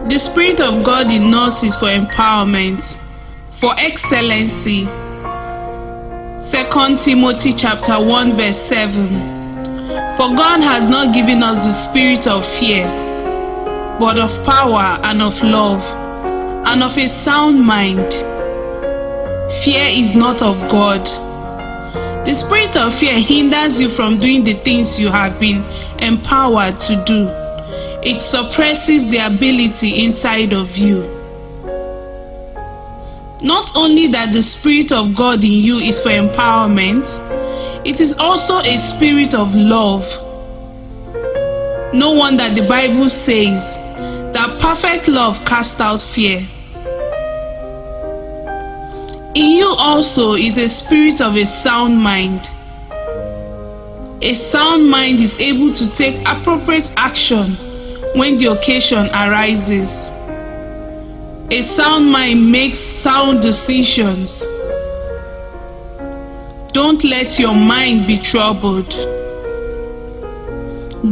The Spirit of God in us is for empowerment, for excellency. 2 Timothy chapter 1 verse 7. For God has not given us the spirit of fear, but of power and of love and of a sound mind. Fear is not of God. The spirit of fear hinders you from doing the things you have been empowered to do. It suppresses the ability inside of you. Not only that the Spirit of God in you is for empowerment, it is also a spirit of love. No wonder the Bible says that perfect love casts out fear. In you also is a spirit of a sound mind. A sound mind is able to take appropriate action when the occasion arises. A sound mind makes sound decisions. Don't let your mind be troubled.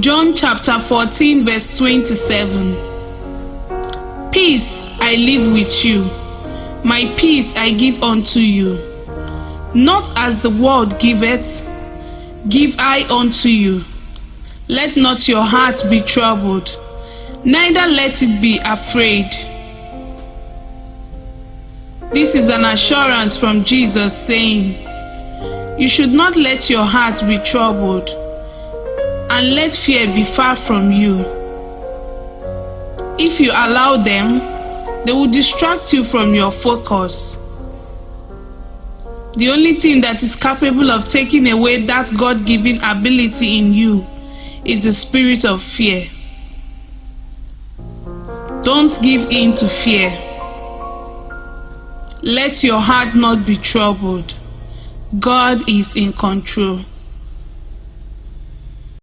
John chapter 14 verse 27. Peace I leave with you, my peace I give unto you. Not as the world giveth, give I unto you. Let not your heart be troubled, neither let it be afraid. This is an assurance from Jesus saying, you should not let your heart be troubled, and let fear be far from you. If you allow them, they will distract you from your focus. The only thing that is capable of taking away that God-given ability in you is the spirit of fear. Don't give in to fear. Let your heart not be troubled. God is in control.